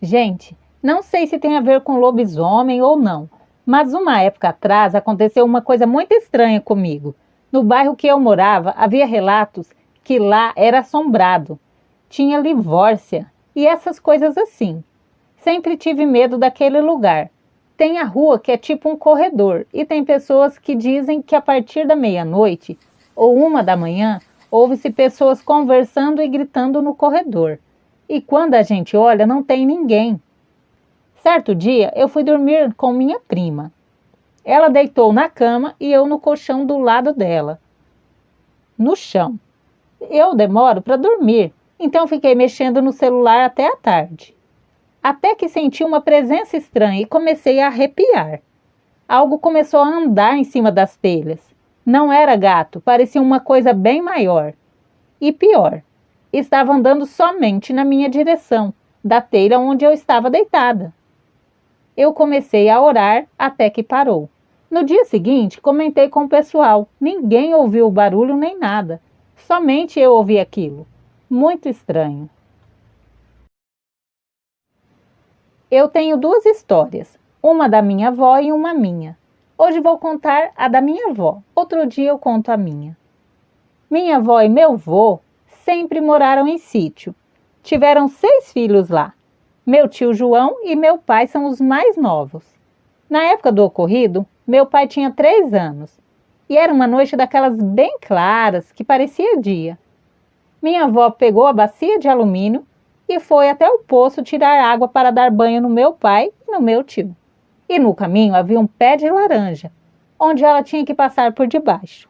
Gente, não sei se tem a ver com lobisomem ou não, mas uma época atrás aconteceu uma coisa muito estranha comigo. No bairro que eu morava, havia relatos que lá era assombrado. Tinha livórcia e essas coisas assim. Sempre tive medo daquele lugar. Tem a rua que é tipo um corredor e tem pessoas que dizem que a partir da meia-noite ou 1 da manhã ouve-se pessoas conversando e gritando no corredor. E quando a gente olha, não tem ninguém. Certo dia, eu fui dormir com minha prima. Ela deitou na cama e eu no colchão do lado dela, no chão. Eu demoro para dormir, então fiquei mexendo no celular até a tarde. Até que senti uma presença estranha e comecei a arrepiar. Algo começou a andar em cima das telhas. Não era gato, parecia uma coisa bem maior. E pior, estava andando somente na minha direção, da telha onde eu estava deitada. Eu comecei a orar até que parou. No dia seguinte, comentei com o pessoal. Ninguém ouviu o barulho nem nada. Somente eu ouvi aquilo. Muito estranho. Eu tenho duas histórias. Uma da minha avó e uma minha. Hoje vou contar a da minha avó. Outro dia eu conto a minha. Minha avó e meu avô sempre moraram em sítio. Tiveram 6 filhos lá. Meu tio João e meu pai são os mais novos. Na época do ocorrido, meu pai tinha 3 anos. E era uma noite daquelas bem claras, que parecia dia. Minha avó pegou a bacia de alumínio e foi até o poço tirar água para dar banho no meu pai e no meu tio. E no caminho havia um pé de laranja, onde ela tinha que passar por debaixo.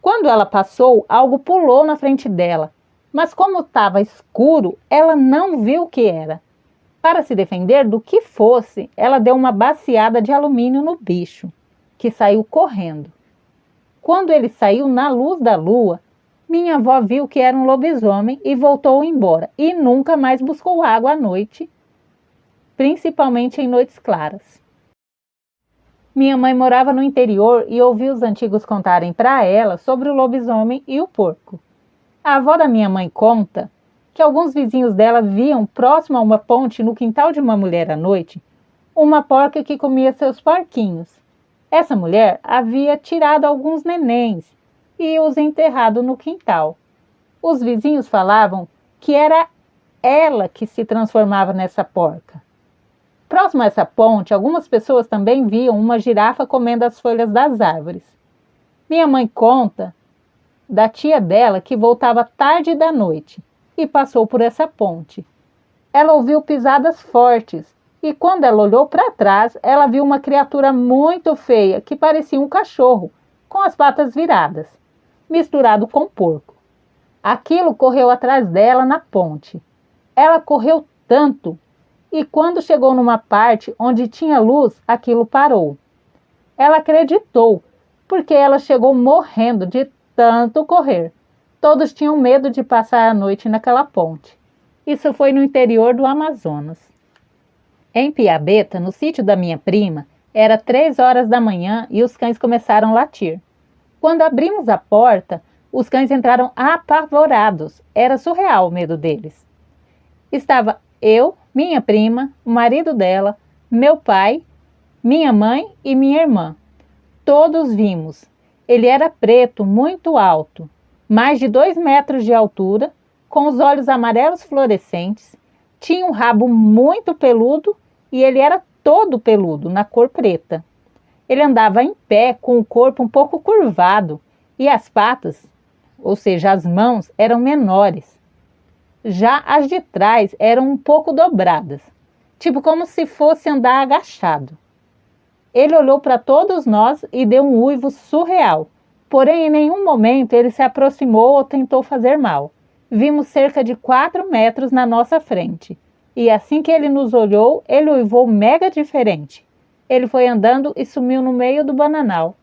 Quando ela passou, algo pulou na frente dela, mas como estava escuro, ela não viu o que era. Para se defender do que fosse, ela deu uma baciada de alumínio no bicho, que saiu correndo. Quando ele saiu na luz da lua, minha avó viu que era um lobisomem e voltou embora, e nunca mais buscou água à noite, principalmente em noites claras. Minha mãe morava no interior e ouviu os antigos contarem para ela sobre o lobisomem e o porco. A avó da minha mãe conta que alguns vizinhos dela viam, próximo a uma ponte no quintal de uma mulher à noite, uma porca que comia seus porquinhos. Essa mulher havia tirado alguns nenéns e os enterrado no quintal. Os vizinhos falavam que era ela que se transformava nessa porca. Próximo a essa ponte, algumas pessoas também viam uma girafa comendo as folhas das árvores. Minha mãe conta da tia dela que voltava tarde da noite e passou por essa ponte. Ela ouviu pisadas fortes e quando ela olhou para trás, ela viu uma criatura muito feia que parecia um cachorro, com as patas viradas, misturado com porco. Aquilo correu atrás dela na ponte. Ela correu tanto e quando chegou numa parte onde tinha luz, aquilo parou. Ela acreditou, porque ela chegou morrendo de tanto correr. Todos tinham medo de passar a noite naquela ponte. Isso foi no interior do Amazonas. Em Piabeta, no sítio da minha prima, era 3 horas da manhã e os cães começaram a latir. Quando abrimos a porta, os cães entraram apavorados. Era surreal o medo deles. Estava eu, minha prima, o marido dela, meu pai, minha mãe e minha irmã. Todos vimos. Ele era preto, muito alto, mais de 2 metros de altura, com os olhos amarelos fluorescentes, tinha um rabo muito peludo e ele era todo peludo, na cor preta. Ele andava em pé, com o corpo um pouco curvado e as patas, ou seja, as mãos, eram menores. Já as de trás eram um pouco dobradas, tipo como se fosse andar agachado. Ele olhou para todos nós e deu um uivo surreal, porém em nenhum momento ele se aproximou ou tentou fazer mal. Vimos cerca de 4 metros na nossa frente, e assim que ele nos olhou, ele uivou mega diferente. Ele foi andando e sumiu no meio do bananal.